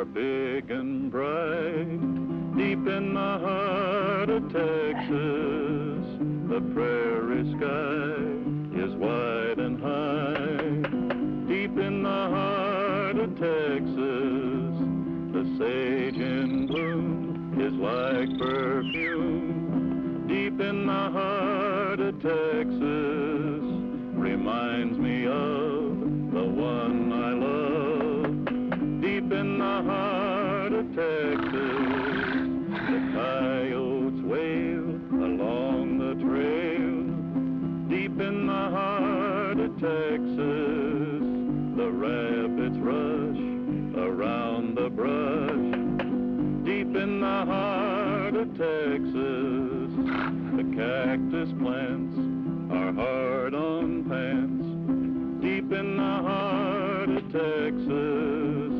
are big and bright. Deep in the heart of Texas, the prairie sky is wide and high. Deep in the heart of Texas, the sage in bloom is like perfume. Deep in the heart of Texas, reminds me of the one I love. Deep in the heart of Texas, the coyotes wail along the trail. Deep in the heart of Texas, the rabbits rush around the brush. Deep in the heart of Texas, the cactus plants are hard on pants. Deep in the heart of Texas,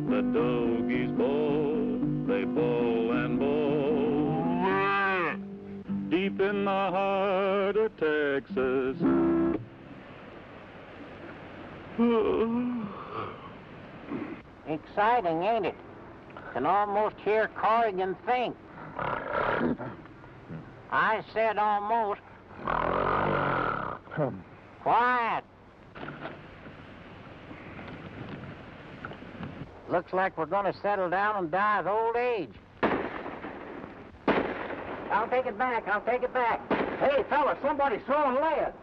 the dogies bawl, they bawl and bawl. Deep in the heart of Texas. Exciting, ain't it? Can almost hear Corrigan think. I said almost. Quiet. Looks like we're going to settle down and die of old age. I'll take it back. I'll take it back. Hey, fella, somebody's throwing lead.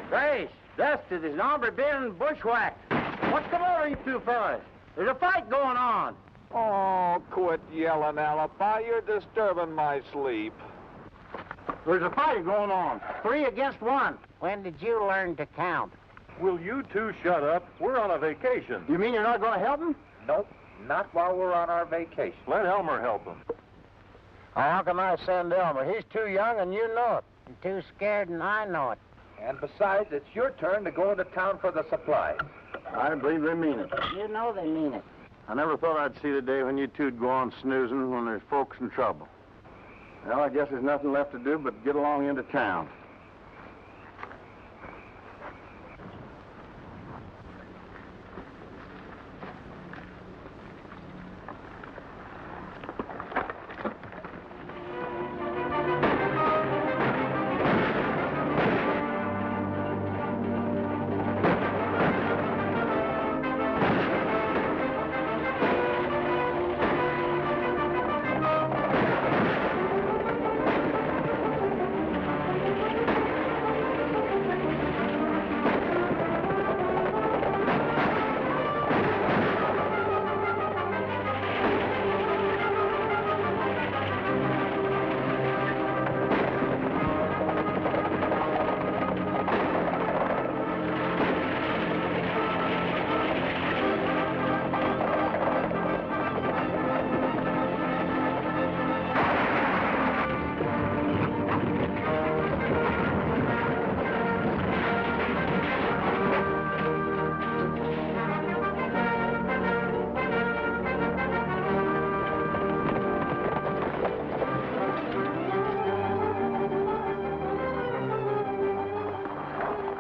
Grace, Dusty, there's an hombre being bushwhacked. What's come over you two fellas? There's a fight going on. Oh, quit yelling, Alibi. You're disturbing my sleep. There's a fight going on. 3 against 1. When did you learn to count? Will you two shut up? We're on a vacation. You mean you're not going to help him? Nope, not while we're on our vacation. Let Elmer help him. How can I send Elmer? He's too young and you know it. And too scared and I know it. And besides, it's your turn to go into town for the supplies. I believe they mean it. You know they mean it. I never thought I'd see the day when you two'd go on snoozing when there's folks in trouble. Well, I guess there's nothing left to do but get along into town.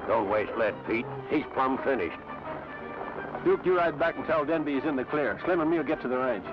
Don't waste lead, Pete. He's plumb finished. Duke, you ride back and tell Denby he's in the clear. Slim and me'll get to the range.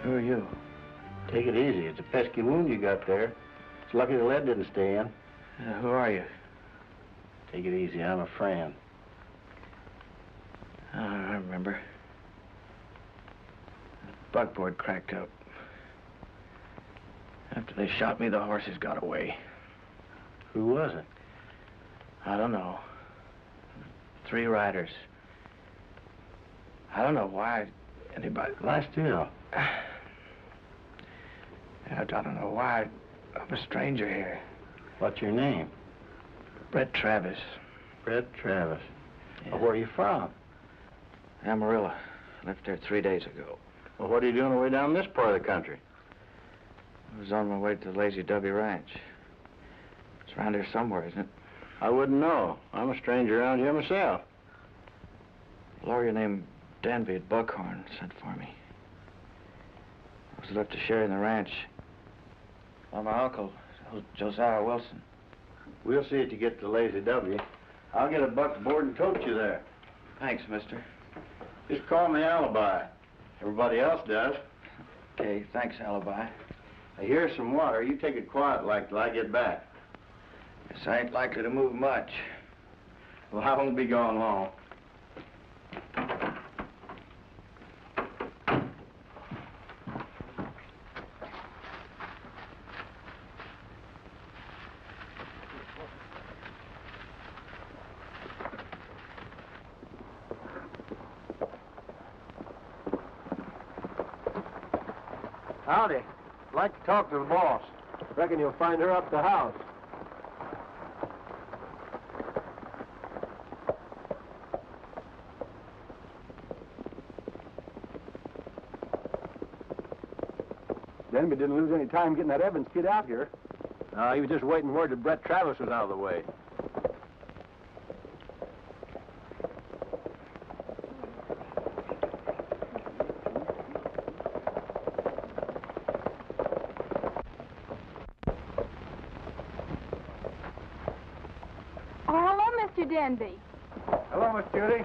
Who are you? Take it easy. It's a pesky wound you got there. It's lucky the lead didn't stay in. Who are you? Take it easy. I'm a friend. Oh, I remember. The buckboard cracked up. After they shot me, the horses got away. Who was it? I don't know. 3 riders. I don't know why anybody... Lie still. I don't know why. I'm a stranger here. What's your name? Bret Travis. Bret Travis. Yeah. Well, where are you from? Amarillo. Left there 3 days ago. Well, what are you doing away down this part of the country? I was on my way to the Lazy W Ranch. It's around here somewhere, isn't it? I wouldn't know. I'm a stranger around here myself. A lawyer named Denby at Buckhorn sent for me. I was left to share in the ranch by my uncle, Josiah Wilson. We'll see that you get to Lazy W. I'll get a buck board and tote you there. Thanks, mister. Just call me Alibi. Everybody else does. Okay, thanks, Alibi. Here's some water. You take it quiet like till I get back. Guess I ain't likely to move much. Well, I won't be gone long. Howdy. I'd like to talk to the boss. Reckon you'll find her up the house. Denby didn't lose any time getting that Evans kid out here. He was just waiting word that Bret Travis was out of the way. Oh, hello, Mr. Denby. Hello, Miss Judy.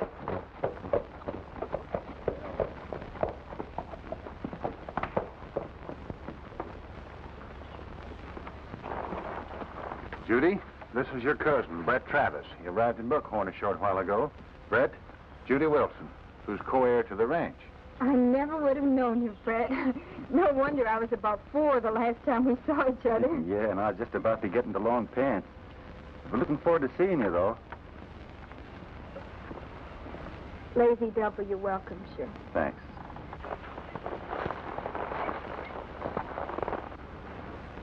Judy, this is your cousin, Bret Travis. He arrived in Buckhorn a short while ago. Bret, Judy Wilson, who's co-heir to the ranch. I never would have known you, Fred. No wonder I was about 4 the last time we saw each other. Yeah, and I was just about to get into long pants. We're looking forward to seeing you, though. Lazy W welcomes you. Thanks.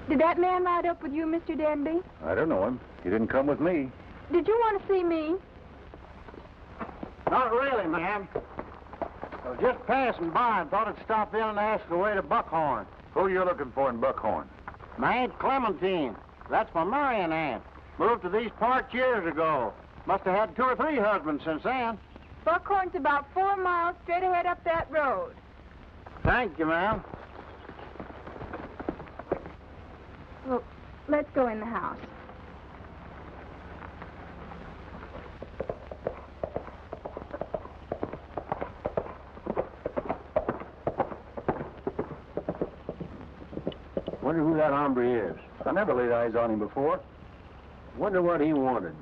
Did that man ride up with you, Mr. Denby? I don't know him. He didn't come with me. Did you want to see me? Not really, ma'am. I was just passing by and thought I'd stop in and ask the way to Buckhorn. Who are you looking for in Buckhorn? My Aunt Clementine. That's my Marion aunt. Moved to these parts years ago. Must have had 2 or 3 husbands since then. Buckhorn's about 4 miles straight ahead up that road. Thank you, ma'am. Well, let's go in the house. Wonder who that hombre is. I never laid eyes on him before. Wonder what he wanted.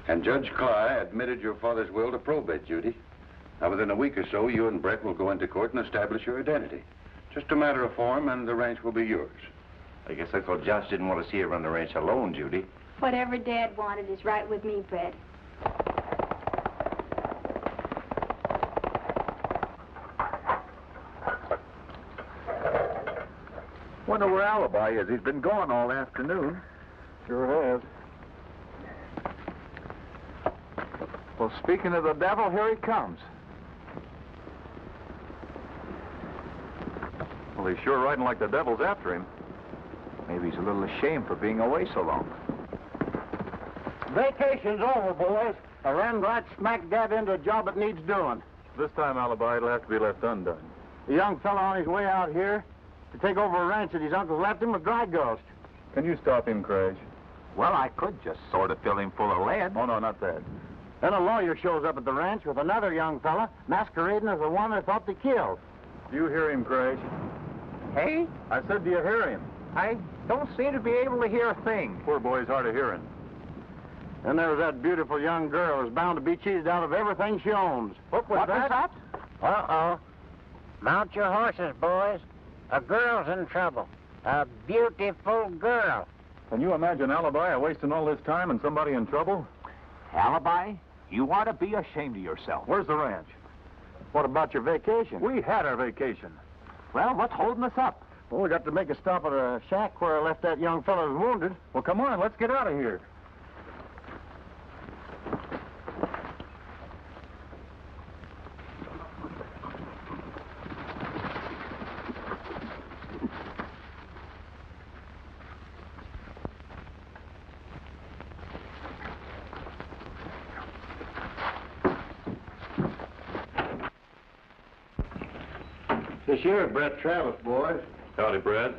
And Judge Cly admitted your father's will to probate, Judy. Now, within a week or so, you and Bret will go into court and establish your identity. Just a matter of form, and the ranch will be yours. I guess Uncle Josh didn't want to see you run the ranch alone, Judy. Whatever Dad wanted is right with me, Fred. Wonder where Alibi is. He's been gone all afternoon. Sure has. Well, speaking of the devil, here he comes. Well, he's sure riding like the devil's after him. Maybe he's a little ashamed for being away so long. Vacation's over, boys. I ran right smack dab into a job that needs doing. This time, Alibi, it'll have to be left undone. A young fellow on his way out here to take over a ranch that his uncle left him with dry ghost. Can you stop him, Craig? Well, I could just sort of fill him full of lead. Oh, no, not that. Then a lawyer shows up at the ranch with another young fella masquerading as the one they thought they killed. Do you hear him, Craig? Hey? I said, do you hear him? I don't seem to be able to hear a thing. Poor boy's hard of hearing. Then there was that beautiful young girl who's bound to be cheated out of everything she owns. What was that? Uh-oh. Mount your horses, boys. A girl's in trouble. A beautiful girl. Can you imagine Alibi wasting all this time and somebody in trouble? Alibi? You ought to be ashamed of yourself. Where's the ranch? What about your vacation? We had our vacation. Well, what's holding us up? Well, we got to make a stop at a shack where I left that young fellow who's wounded. Well, come on, let's get out of here. This here, Bret Travis, boys. Howdy, Bret.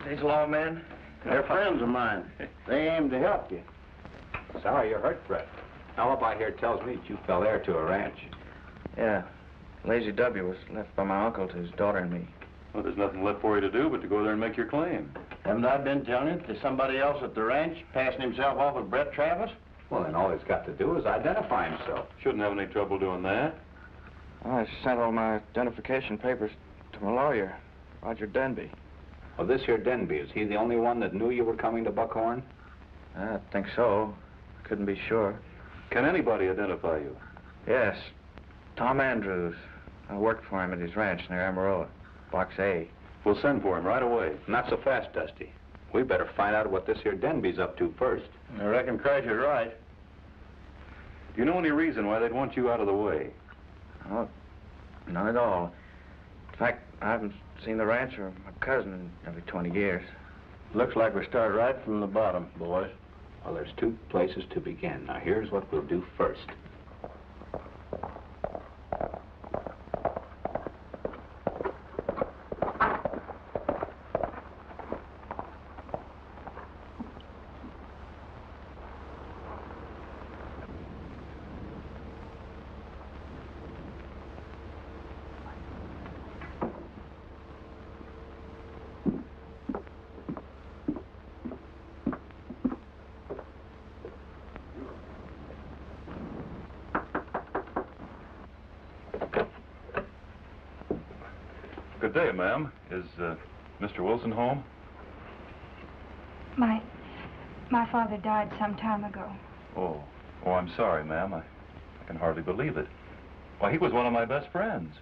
These lawmen? They're friends of mine. They aim to help you. Sorry you're hurt, Bret. Alibi here tells me that you fell heir to a ranch. Yeah. Lazy W was left by my uncle to his daughter and me. Well, there's nothing left for you to do but to go there and make your claim. Haven't I been telling you there's somebody else at the ranch passing himself off as Bret Travis? Well, then all he's got to do is identify himself. Shouldn't have any trouble doing that. I sent all my identification papers to my lawyer, Roger Denby. Well, this here Denby, is he the only one that knew you were coming to Buckhorn? I think so. Couldn't be sure. Can anybody identify you? Yes. Tom Andrews. I worked for him at his ranch near Amarillo, Box A. We'll send for him right away. Not so fast, Dusty. We better find out what this here Denby's up to first. I reckon Craig's right. Do you know any reason why they'd want you out of the way? Oh, none at all. In fact, I haven't seen the ranch or my cousin in nearly 20 years. Looks like we start right from the bottom, boys. Well, there's two places to begin. Now, here's what we'll do first. Good day, ma'am. Is Mr. Wilson home? My father died some time ago. Oh, I'm sorry, ma'am. I can hardly believe it. Why, he was one of my best friends.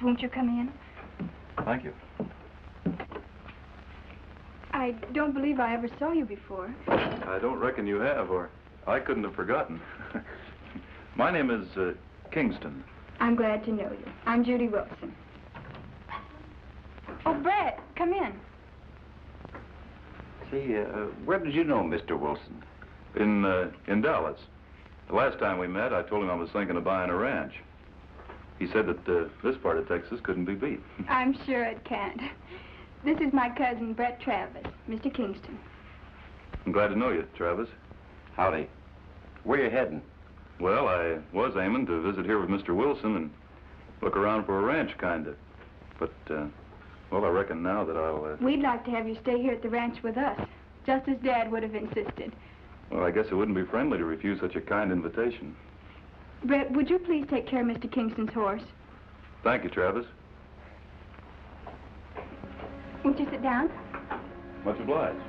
Won't you come in? Thank you. I don't believe I ever saw you before. I don't reckon you have, or I couldn't have forgotten. My name is Kingston. I'm glad to know you. I'm Judy Wilson. Oh, Bret, come in. See, where did you know Mr. Wilson? In Dallas. The last time we met, I told him I was thinking of buying a ranch. He said that this part of Texas couldn't be beat. I'm sure it can't. This is my cousin, Bret Travis, Mr. Kingston. I'm glad to know you, Travis. Howdy. Where you heading? Well, I was aiming to visit here with Mr. Wilson and look around for a ranch, kind of. But, well, I reckon now that I'll... We'd like to have you stay here at the ranch with us, just as Dad would have insisted. Well, I guess it wouldn't be friendly to refuse such a kind invitation. Bret, would you please take care of Mr. Kingston's horse? Thank you, Travis. Won't you sit down? Much obliged.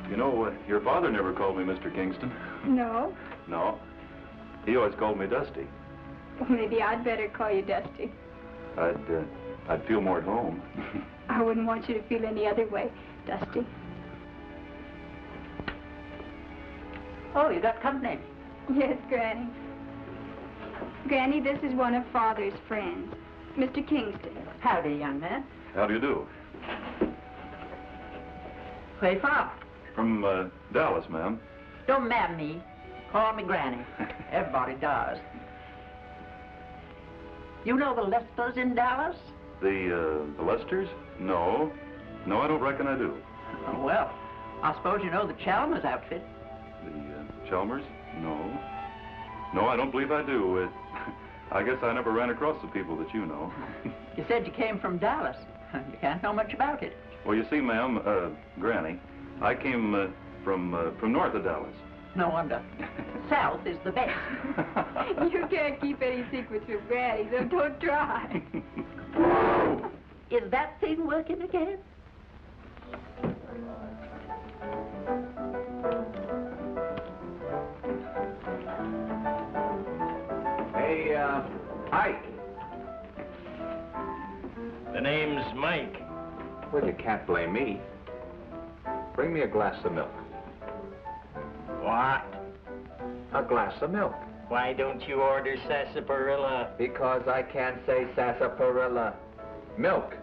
You know, your father never called me Mr. Kingston. No. No. He always called me Dusty. Well, maybe I'd better call you Dusty. I'd feel more at home. I wouldn't want you to feel any other way, Dusty. Oh, you got company. Yes, Granny. Granny, this is one of Father's friends, Mr. Kingston. Howdy, young man. How do you do? Where you from? From Dallas, ma'am. Don't mad me. Call me Granny. Everybody does. You know the Lesters in Dallas? The Lesters? No. No, I don't reckon I do. Oh, well, I suppose you know the Chalmers outfit. The Chalmers? No. No, I don't believe I do. I guess I never ran across the people that you know. You said you came from Dallas. You can't know much about it. Well, you see, ma'am, Granny, I came from north of Dallas. No wonder. South is the best. You can't keep any secrets from Granny, so don't try. Is that thing working again? Hey, Ike. The name's Mike. Well, you can't blame me. Bring me a glass of milk. What? A glass of milk. Why don't you order sarsaparilla? Because I can't say sarsaparilla. Milk.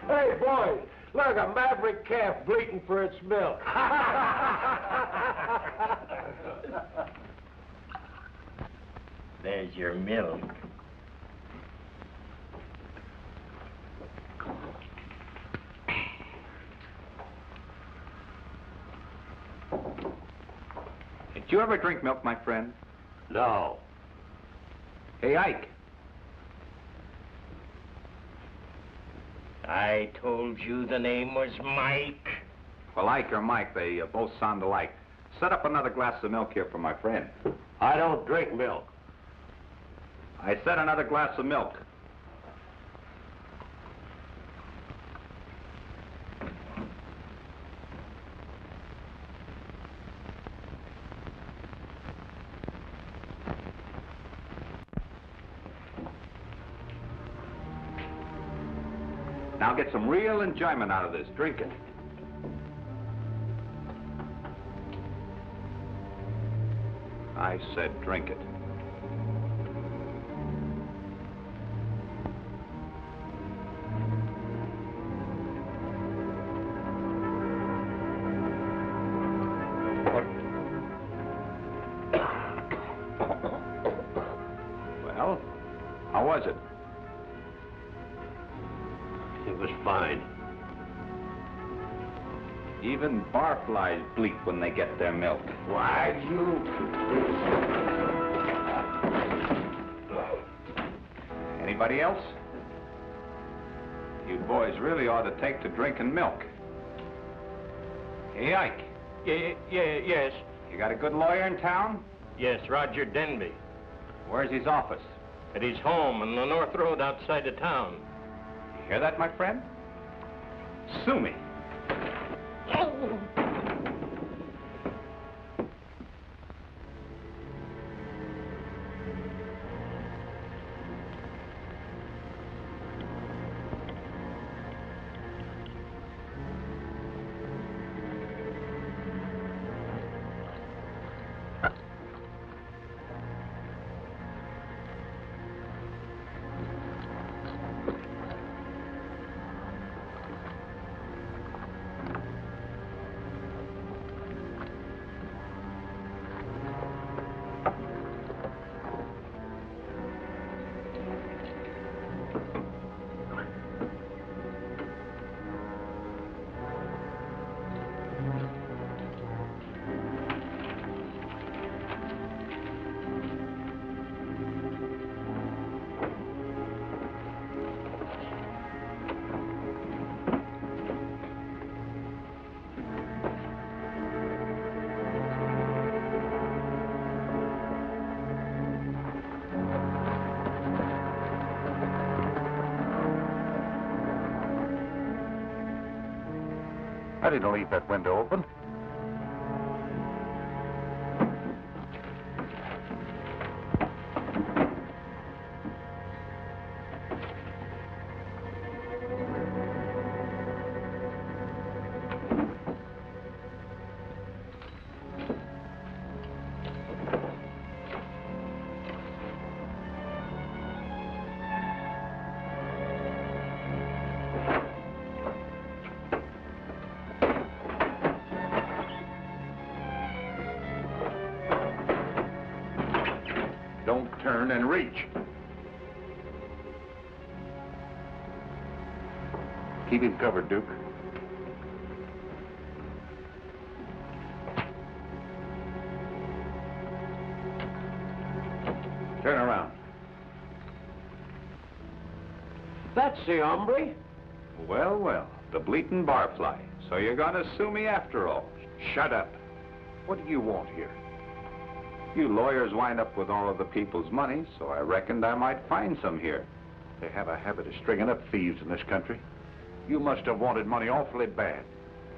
Hey, boys, look, a maverick calf bleating for its milk. There's your milk. Did you ever drink milk, my friend? No. Hey, Ike. I told you the name was Mike. Well, Ike or Mike, they both sound alike. Set up another glass of milk here for my friend. I don't drink milk. I said another glass of milk. Now get some real enjoyment out of this. Drink it. I said drink it. Well, how was it? It was fine. Even barflies bleat when they get their milk. Why, you... Anybody else? You boys really ought to take to drinking milk. Hey, Ike. Yes. You got a good lawyer in town? Yes, Roger Denby. Where's his office? At his home on the North Road outside of town. You hear that, my friend? Sue me. I didn't leave that window open. Don't turn and reach. Keep him covered, Duke. That's the hombre. Well, well, the bleating barfly. So you're gonna sue me after all. Shut up. What do you want here? You lawyers wind up with all of the people's money, so I reckoned I might find some here. They have a habit of stringing up thieves in this country. You must have wanted money awfully bad.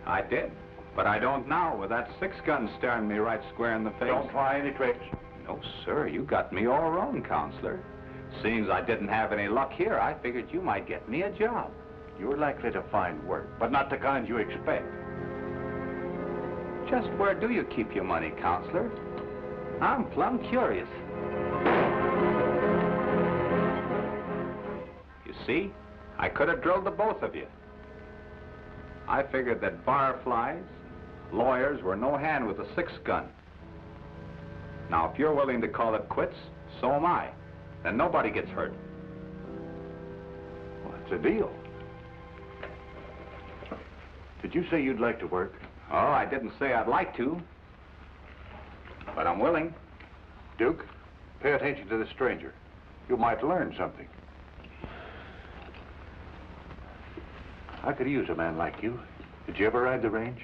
I did, but I don't now with that 6-gun staring me right square in the face. Don't try any tricks. No, sir, you got me all wrong, counselor. Seeing as I didn't have any luck here, I figured you might get me a job. You're likely to find work, but not the kind you expect. Just where do you keep your money, counselor? I'm plumb curious. You see, I could have drilled the both of you. I figured that barflies, lawyers were no hand with a 6-gun. Now, if you're willing to call it quits, so am I. Then nobody gets hurt. Well, it's a deal. Did you say you'd like to work? Oh, I didn't say I'd like to, but I'm willing. Duke, pay attention to the stranger. You might learn something. I could use a man like you. Did you ever ride the range?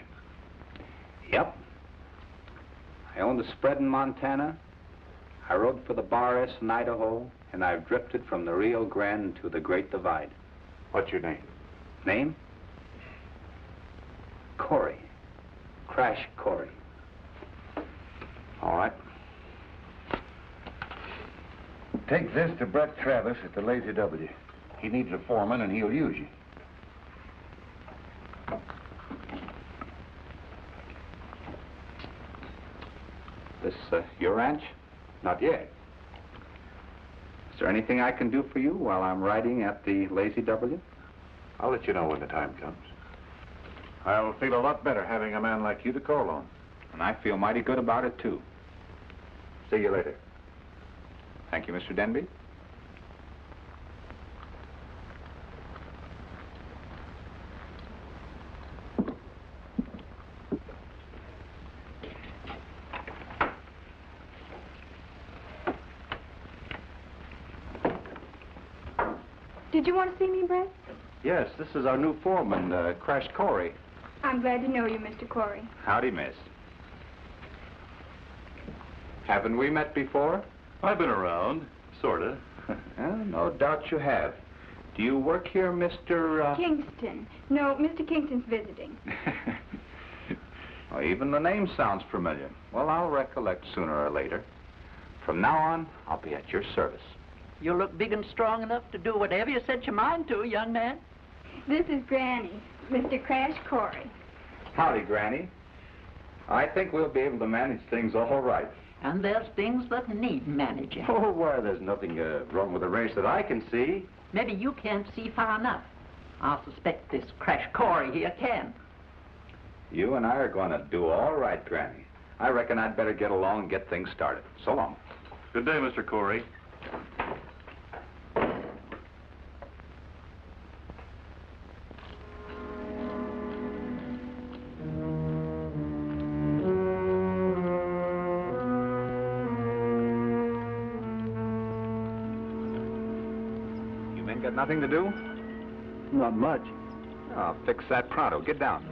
Yep. I owned a spread in Montana. I rode for the Bar S in Idaho, and I've drifted from the Rio Grande to the Great Divide. What's your name? Name? Corey. Crash Corey. All right. Take this to Bret Travis at the Lazy W. He needs a foreman, and he'll use you. This, your ranch? Not yet. Is there anything I can do for you while I'm riding at the Lazy W? I'll let you know when the time comes. I'll feel a lot better having a man like you to call on. And I feel mighty good about it, too. See you later. Thank you, Mr. Denby. Did you want to see me, Bret? Yes, this is our new foreman, Crash Corey. I'm glad to know you, Mr. Corey. Howdy, miss. Haven't we met before? I've been around, sorta. No doubt you have. Do you work here, Mr. Kingston. No, Mr. Kingston's visiting. Well, even the name sounds familiar. Well, I'll recollect sooner or later. From now on, I'll be at your service. You look big and strong enough to do whatever you set your mind to, young man. This is Granny, Mr. Crash Corey. Howdy, Granny. I think we'll be able to manage things all right. And there's things that need managing. Oh, why, there's nothing wrong with the ranch that I can see. Maybe you can't see far enough. I suspect this Crash Corey here can. You and I are going to do all right, Granny. I reckon I'd better get along and get things started. So long. Good day, Mr. Corey. Got nothing to do? Not much. I'll fix that pronto. Get down.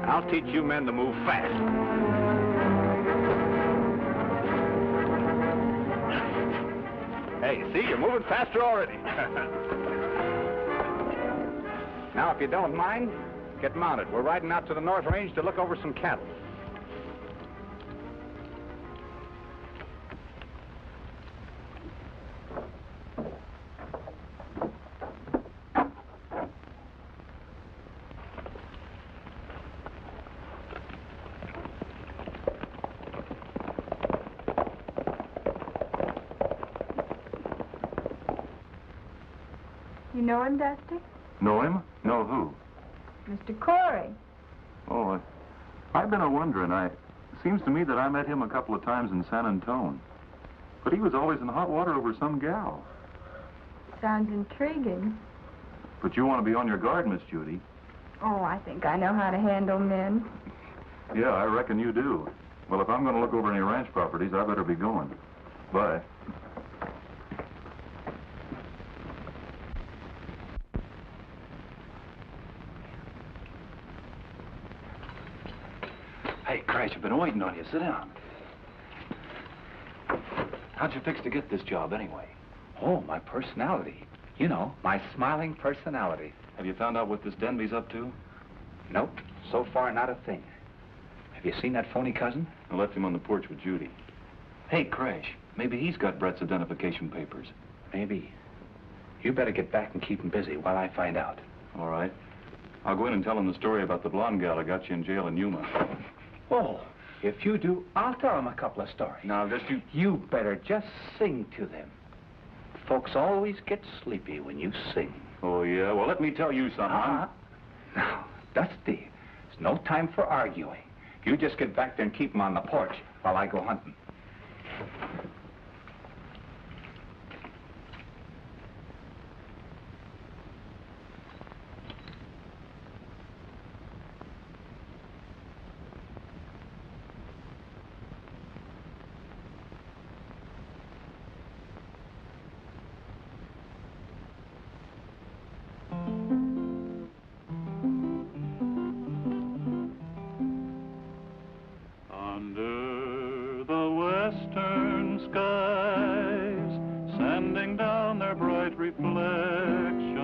I'll teach you men to move fast. Hey, see, you're moving faster already. Now, if you don't mind, get mounted. We're riding out to the North Range to look over some cattle. You know him, Dusty? Know him? Know who? Mr. Corey. Oh, I've been a-wondering. Seems to me that I met him a couple of times in San Antone. But he was always in hot water over some gal. Sounds intriguing. But you want to be on your guard, Miss Judy. Oh, I think I know how to handle men. Yeah, I reckon you do. Well, if I'm going to look over any ranch properties, I better be going. Bye. Hey, Crash, I've been waiting on you. Sit down. How'd you fix to get this job, anyway? Oh, my personality. You know, my smiling personality. Have you found out what this Denby's up to? Nope. So far, not a thing. Have you seen that phony cousin? I left him on the porch with Judy. Hey, Crash, maybe he's got Bret's identification papers. Maybe. You better get back and keep him busy while I find out. All right. I'll go in and tell him the story about the blonde gal that got you in jail in Yuma. Oh, if you do, I'll tell him a couple of stories. Now, just you... You better just sing to them. Folks always get sleepy when you sing. Oh, yeah? Well, let me tell you something. Now, Dusty, there's no time for arguing. You just get back there and keep him on the porch while I go hunting. Under the western skies, sending down their bright reflections,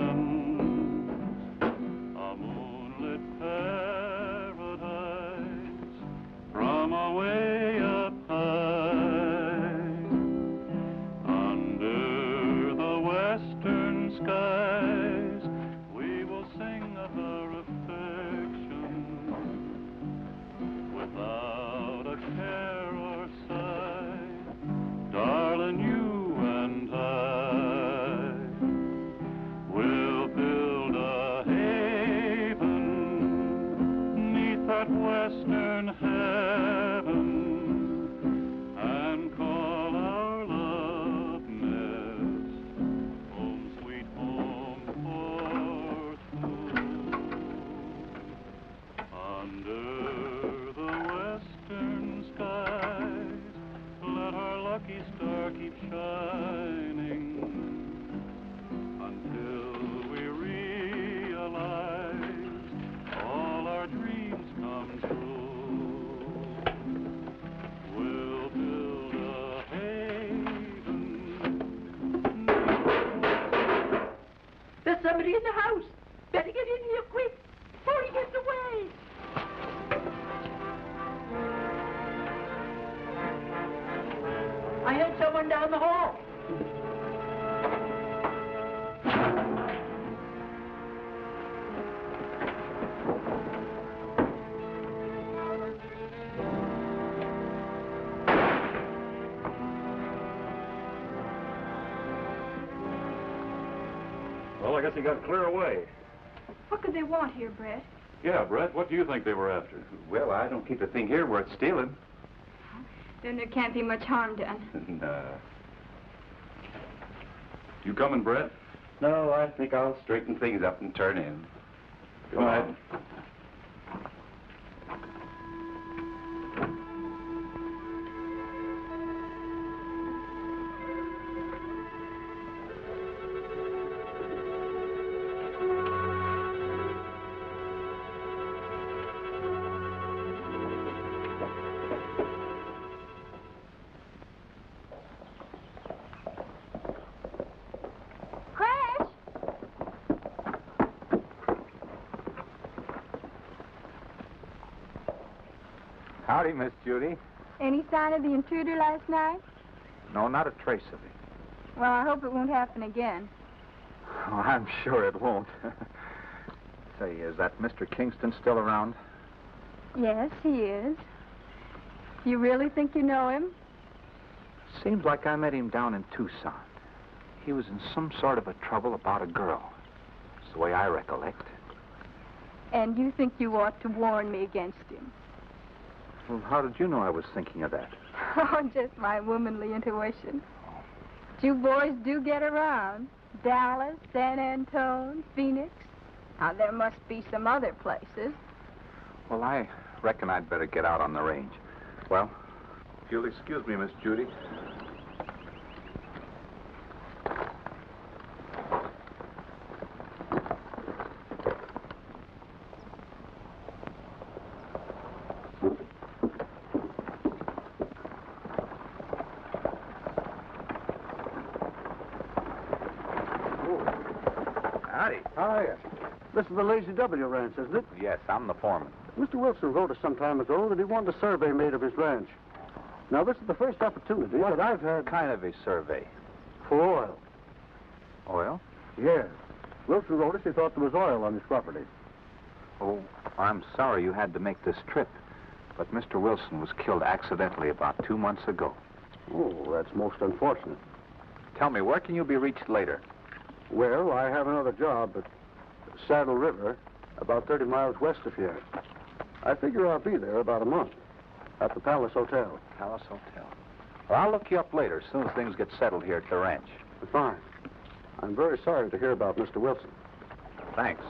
a moonlit paradise from away up high. Under the western skies, we will sing of our affection without a care or sigh, darling, you and I will build a haven 'neath that western heaven and call our love nest home, sweet home for two. Under the western skies, let our lucky star keep shining until we realize all our dreams come true. We'll build a haven. There's somebody in the house. Better get in here quick before he gets away. I heard someone down the hall. Well, I guess he got clear away. What could they want here, Bret? Yeah, Bret, what do you think they were after? Well, I don't keep a thing here worth stealing. Then there can't be much harm done. No. You coming, Bret? No, I think I'll straighten things up and turn in. Go ahead. Crash! Howdy, Miss Judy. Any sign of the intruder last night? No, not a trace of it. Well, I hope it won't happen again. Oh, I'm sure it won't. Say, is that Mr. Kingston still around? Yes, he is. You really think you know him? Seems like I met him down in Tucson. He was in some sort of a trouble about a girl. It's the way I recollect. And you think you ought to warn me against him? Well, how did you know I was thinking of that? Oh, just my womanly intuition. You boys do get around. Dallas, San Antone, Phoenix. Now, there must be some other places. Well, I reckon I'd better get out on the range. Well, if you'll excuse me, Miss Judy. Howdy. Hi. This is the Lazy W ranch, isn't it? Yes, I'm the foreman. Mr. Wilson wrote us some time ago that he wanted a survey made of his ranch. Now, this is the first opportunity that I've had... Kind of a survey. For oil. Oil? Yes. Wilson wrote us he thought there was oil on his property. Oh, I'm sorry you had to make this trip. But Mr. Wilson was killed accidentally about 2 months ago. Oh, that's most unfortunate. Tell me, where can you be reached later? Well, I have another job at Saddle River, about 30 miles west of here. I figure I'll be there about a month at the Palace Hotel. Palace Hotel. Well, I'll look you up later as soon as things get settled here at the ranch. Fine. I'm very sorry to hear about Mr. Wilson. Thanks.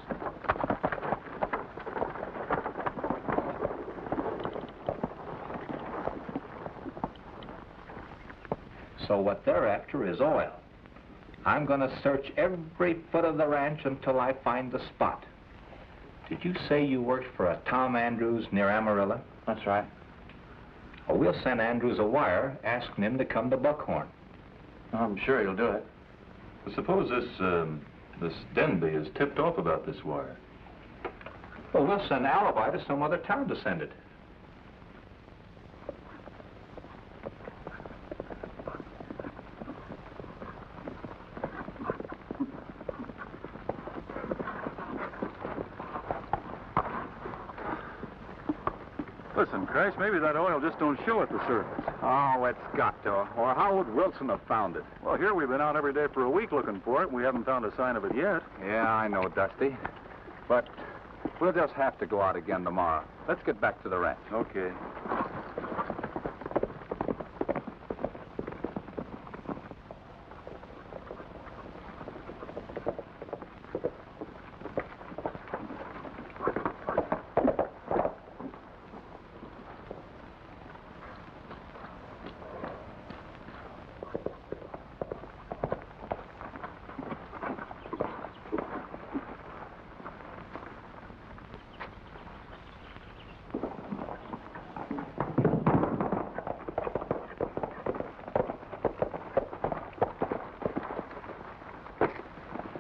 So what they're after is oil. I'm going to search every foot of the ranch until I find the spot. Did you say you worked for a Tom Andrews near Amarillo? That's right. Well, we'll send Andrews a wire asking him to come to Buckhorn. I'm sure he'll do it. Well, suppose this Denby is tipped off about this wire. Well, we'll send Alibi to some other town to send it. Listen, Crash, maybe that oil just don't show at the surface. Oh, it's got to. Or how would Wilson have found it? Well, here we've been out every day for a week looking for it, and we haven't found a sign of it yet. Yeah, I know, Dusty. But we'll just have to go out again tomorrow. Let's get back to the ranch. Okay.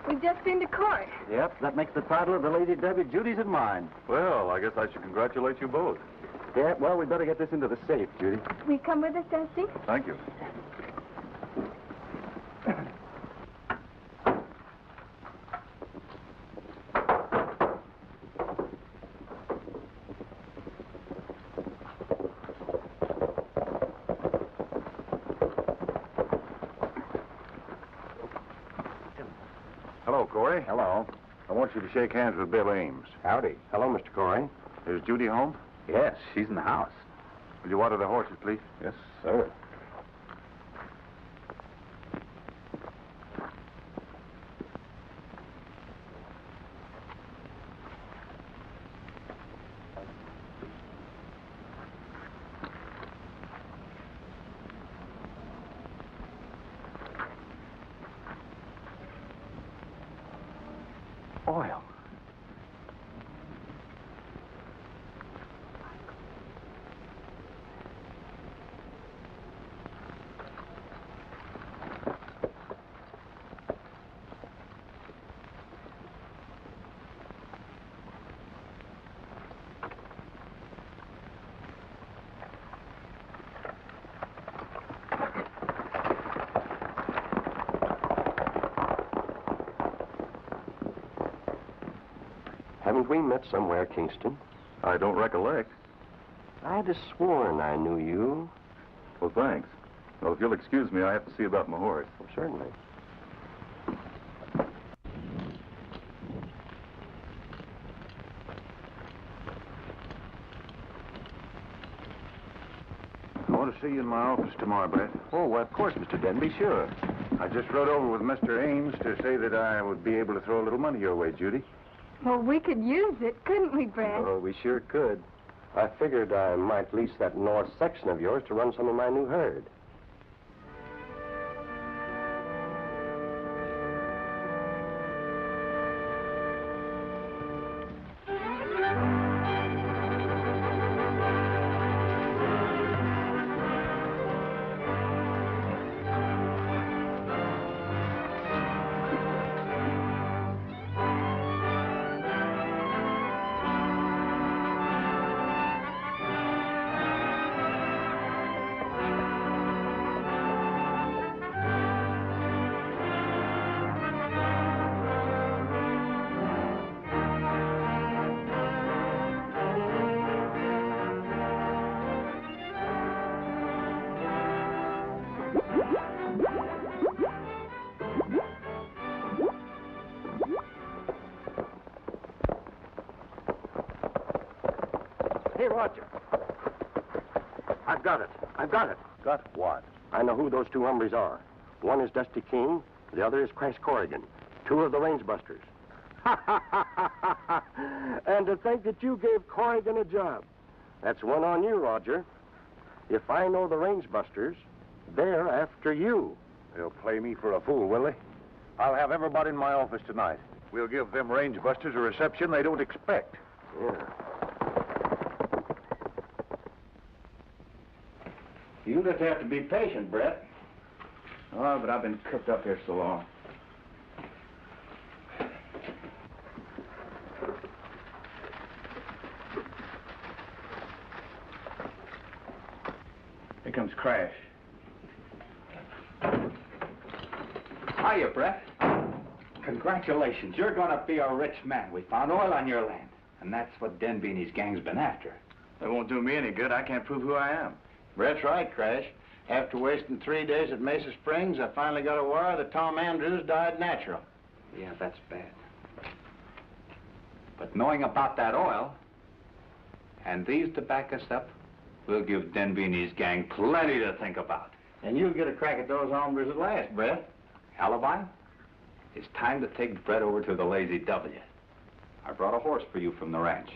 We've just been to court. Yep, that makes the title of the Lady Debbie Judy's and mine. Well, I guess I should congratulate you both. Yeah, well, we better get this into the safe, Judy. Will you come with us, Dusty? Thank you. Hello, Corey. Hello. I want you to shake hands with Bill Ames. Howdy. Hello, Mr. Corrigan. Is Judy home? Yes, she's in the house. Will you water the horses, please? Yes, sir. Oil. Haven't we met somewhere, Kingston? I don't recollect. I'd have sworn I knew you. Well, thanks. Well, if you'll excuse me, I have to see about my horse. Well, certainly. I want to see you in my office tomorrow, Brett. Oh, well, of course, Mr. Denby, sure. I just rode over with Mr. Ames to say that I would be able to throw a little money your way, Judy. Well, we could use it, couldn't we, Brad? Oh, we sure could. I figured I might lease that north section of yours to run some of my new herd. Roger. I've got it. I've got it. Got what? I know who those two hombres are. One is Dusty King. The other is Crash Corrigan. Two of the range busters. And to think that you gave Corrigan a job. That's one on you, Roger. If I know the range busters, they're after you. They'll play me for a fool, will they? I'll have everybody in my office tonight. We'll give them range busters a reception they don't expect. Yeah. You just have to be patient, Bret. Oh, but I've been cooped up here so long. Here comes Crash. Hiya, Bret. Congratulations. You're going to be a rich man. We found oil on your land. And that's what Denby and his gang's been after. That won't do me any good. I can't prove who I am. Brett's right, Crash. After wasting 3 days at Mesa Springs, I finally got a wire that Tom Andrews died natural. Yeah, that's bad. But knowing about that oil, and these to back us up, we'll give Denby and his gang plenty to think about. And you'll get a crack at those hombres at last, Brett. Alibi, it's time to take Bret over to the Lazy W. I brought a horse for you from the ranch.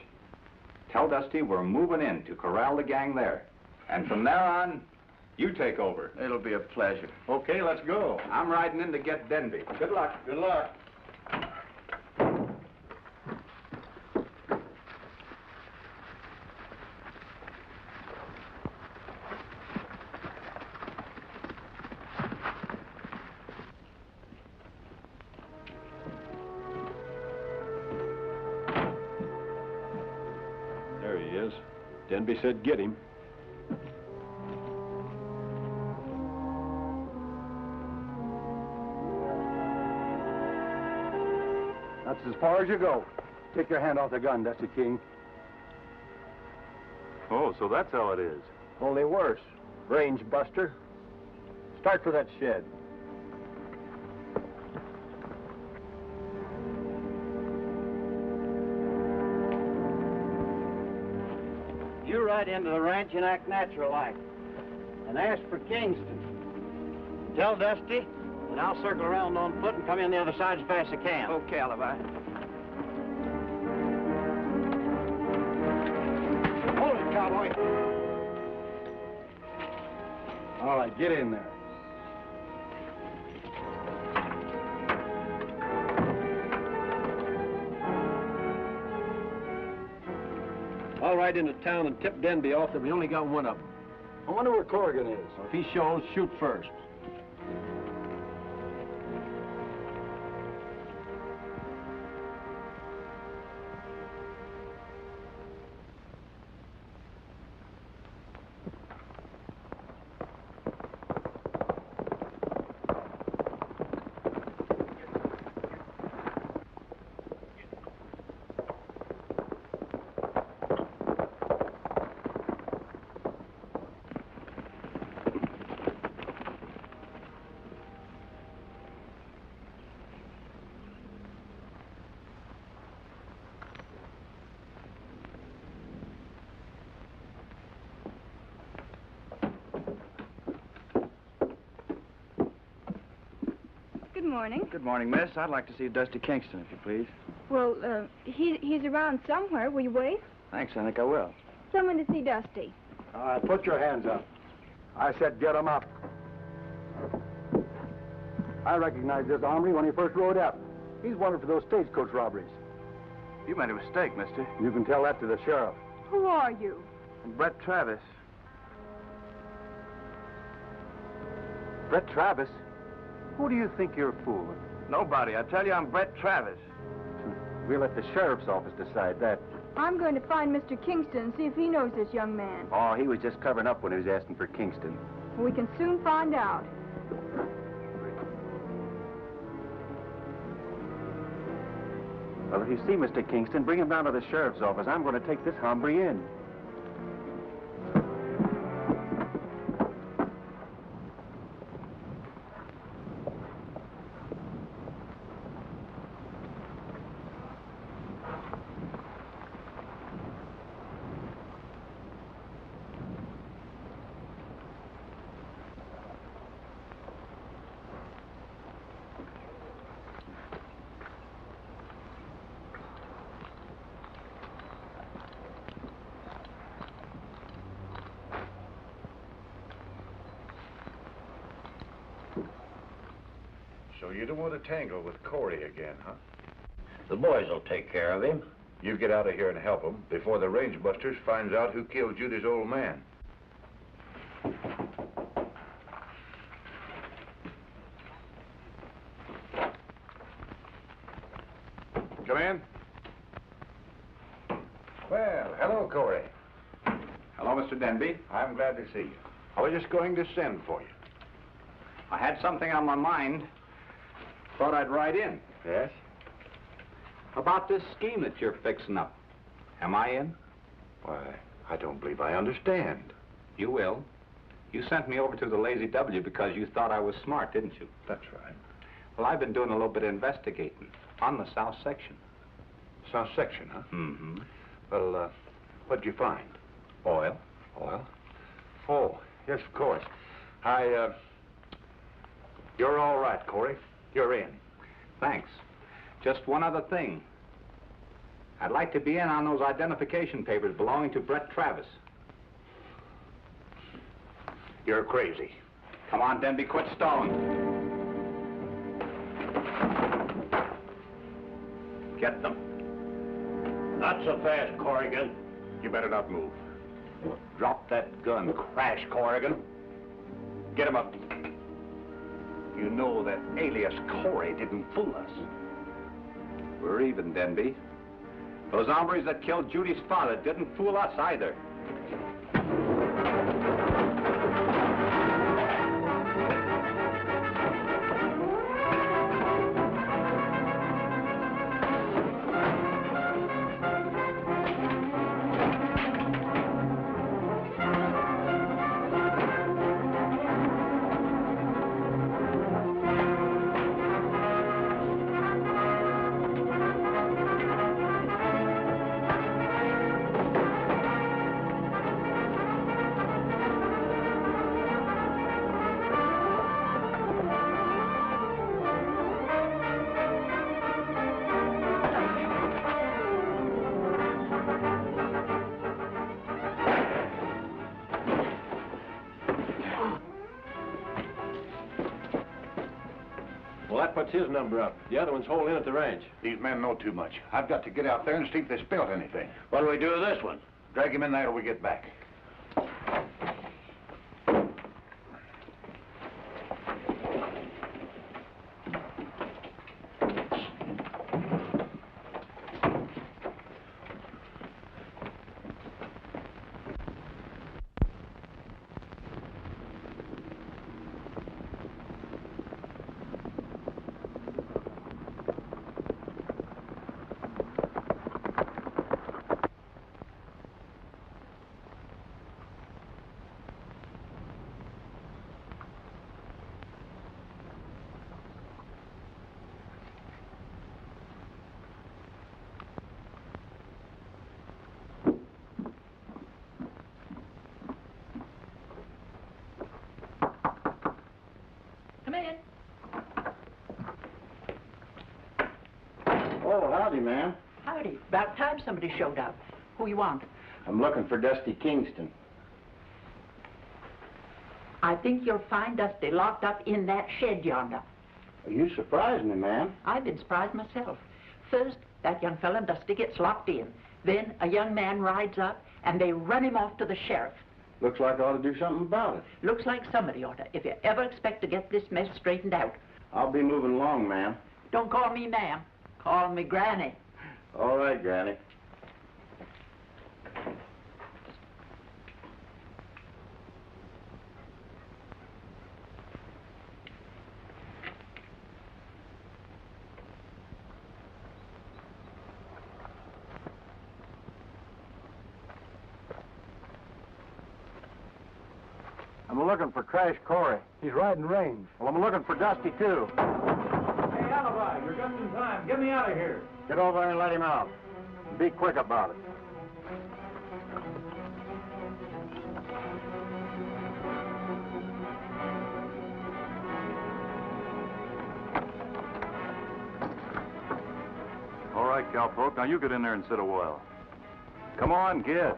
Tell Dusty we're moving in to corral the gang there. And from there on, you take over. It'll be a pleasure. Okay, let's go. I'm riding in to get Denby. Good luck. Good luck. There he is. Denby said get him. That's as far as you go. Take your hand off the gun, Dusty King. Oh, so that's how it is. Only worse. Range buster. Start for that shed. You ride into the ranch and act natural-like. And ask for Kingston. Tell Dusty, and I'll circle around on foot and come in the other side as fast as I can. Okay, Alibi. Hold it, cowboy. All right, get in there. I'll ride into town and tip Denby off that we only got one of them. I wonder where Corrigan is. If he shows, shoot first. Good morning. Good morning, miss. I'd like to see Dusty Kingston, if you please. Well, he's around somewhere. Will you wait? Thanks, I think I will. Someone to see Dusty. All right, put your hands up. I said get 'em up. I recognized this hombre when he first rode up. He's wanted for those stagecoach robberies. You made a mistake, mister. You can tell that to the sheriff. Who are you? Bret Travis. Bret Travis? Who do you think you're fooling? Nobody. I tell you, I'm Bret Travis. We'll let the sheriff's office decide that. I'm going to find Mr. Kingston and see if he knows this young man. Oh, he was just covering up when he was asking for Kingston. We can soon find out. Well, if you see Mr. Kingston, bring him down to the sheriff's office. I'm going to take this hombre in. So you don't want to tangle with Corey again, huh? The boys will take care of him. You get out of here and help him before the range busters finds out who killed Judy's old man. Come in. Well, hello, Corey. Hello, Mr. Denby. I'm glad to see you. I was just going to send for you. I had something on my mind. Thought I'd write in. Yes? About this scheme that you're fixing up. Am I in? Why, I don't believe I understand. You will. You sent me over to the Lazy W because you thought I was smart, didn't you? That's right. Well, I've been doing a little bit of investigating on the South Section. South Section, huh? Mm-hmm. Well, what'd you find? Oil. Oil? Oh, yes, of course. You're all right, Corey. You're in. Thanks. Just one other thing. I'd like to be in on those identification papers belonging to Bret Travis. You're crazy. Come on, Denby, quit stalling. Get them. Not so fast, Corrigan. You better not move. Drop that gun, Crash Corrigan. Get him up. You know that alias Corey didn't fool us. We're even, Denby. Those hombres that killed Judy's father didn't fool us either. Well, that puts his number up. The other one's holed in at the ranch. These men know too much. I've got to get out there and see if they spilled anything. What do we do with this one? Drag him in there till we get back. Oh, howdy, ma'am. Howdy. About time somebody showed up. Who you want? I'm looking for Dusty Kingston. I think you'll find Dusty locked up in that shed yonder. You surprised me, ma'am. I've been surprised myself. First, that young fella Dusty gets locked in. Then a young man rides up, and they run him off to the sheriff. Looks like I ought to do something about it. Looks like somebody ought to, if you ever expect to get this mess straightened out. I'll be moving along, ma'am. Don't call me ma'am. Call me Granny. All right, Granny. I'm looking for Crash Corey. He's riding range. Well, I'm looking for Dusty, too. Hey, Alibi, you're just in time. Get me out of here. Get over there and let him out. Be quick about it. All right, cowpoke, now you get in there and sit a while. Come on, get.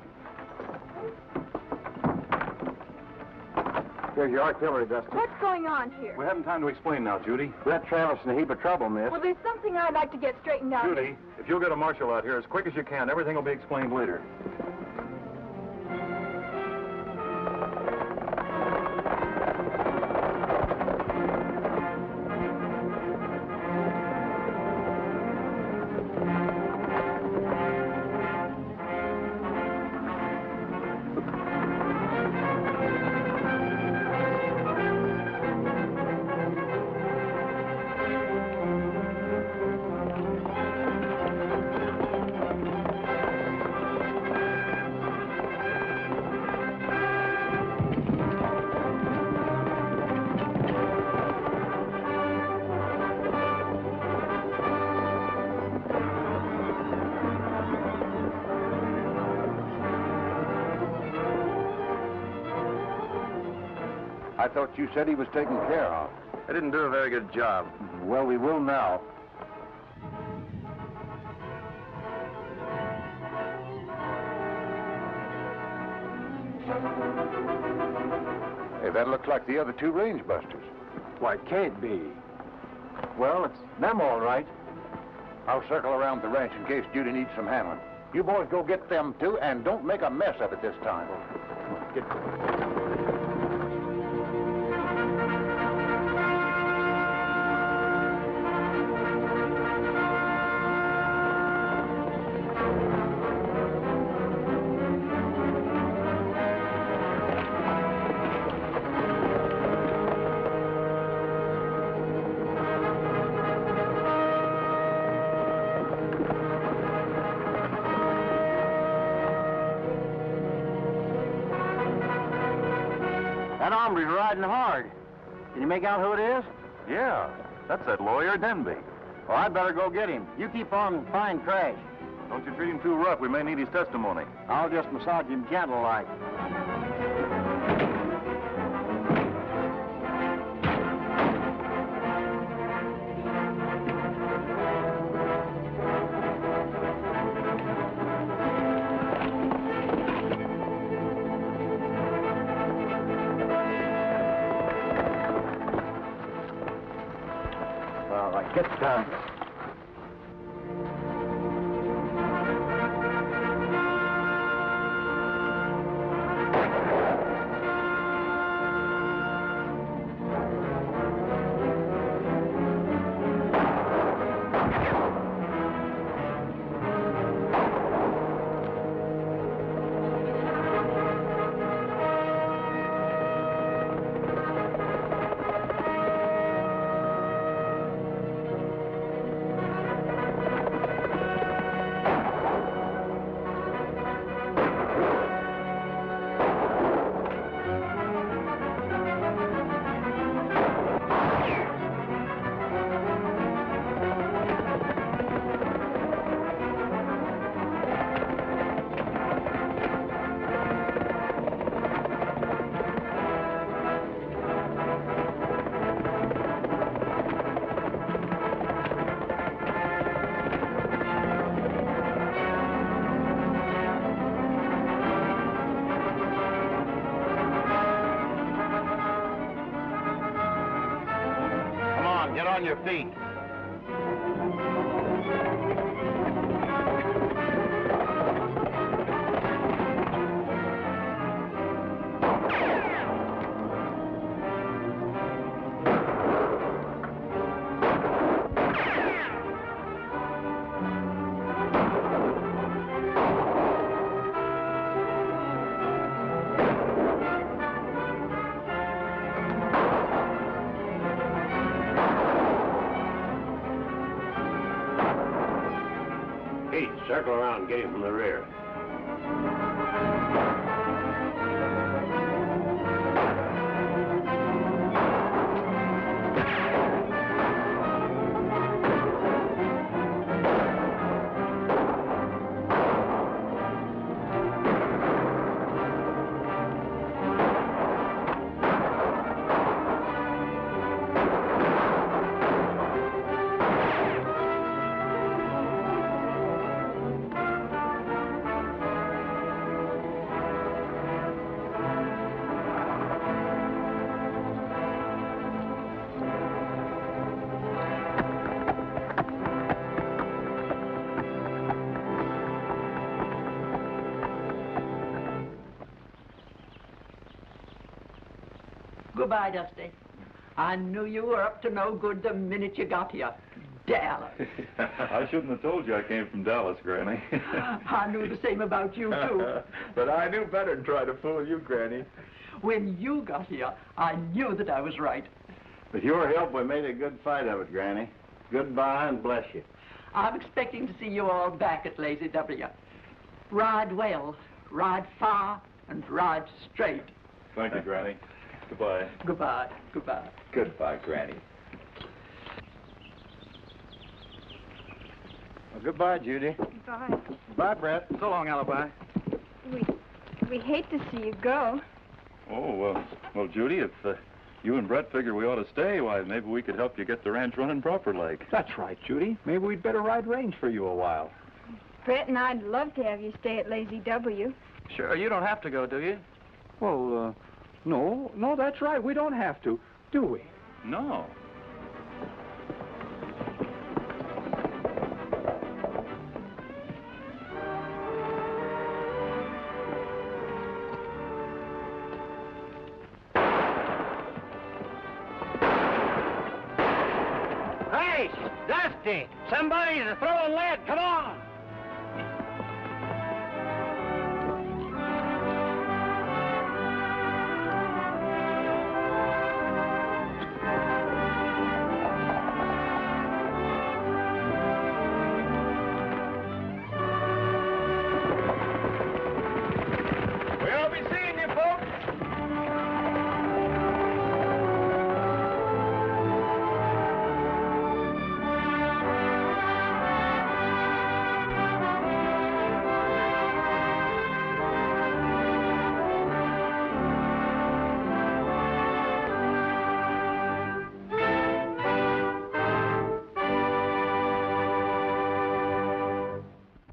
Here's your artillery, Dusty. What's going on here? We haven't time to explain now, Judy. Bret Travis in a heap of trouble, miss. Well, there's something I'd like to get straightened out. Judy, if you'll get a marshal out here as quick as you can, everything will be explained later. I thought you said he was taken care of. I didn't do a very good job. Well, we will now. Hey, that looks like the other two range busters. Why, it can't be. Well, it's them all right. I'll circle around the ranch in case Judy needs some handling. You boys go get them too, and don't make a mess of it this time. Get... That hombre's riding hard. Can you make out who it is? Yeah, that's that lawyer, Denby. Well, I'd better go get him. You keep on and find Crash. Don't you treat him too rough. We may need his testimony. I'll just massage him gentle like. All right, get down. Get on your feet. Circle around and get him from the rear. Goodbye, Dusty. I knew you were up to no good the minute you got here. Dallas. I shouldn't have told you I came from Dallas, Granny. I knew the same about you, too. But I knew better than try to fool you, Granny. When you got here, I knew that I was right. With your help, we made a good fight of it, Granny. Goodbye and bless you. I'm expecting to see you all back at Lazy W. Ride well, ride far, and ride straight. Thank you, Granny. Goodbye. Goodbye, goodbye. Goodbye, Granny. Well, goodbye, Judy. Goodbye. Bye, Bret. So long, Alibi. We hate to see you go. Oh, well, Judy, if you and Bret figure we ought to stay, why, maybe we could help you get the ranch running proper like. That's right, Judy. Maybe we'd better ride range for you a while. Brett and I'd love to have you stay at Lazy W. Sure, you don't have to go, do you? Well, no, that's right. We don't have to, do we? No. Hey, Dusty! Somebody's throwing lead. Come on! We'll be seeing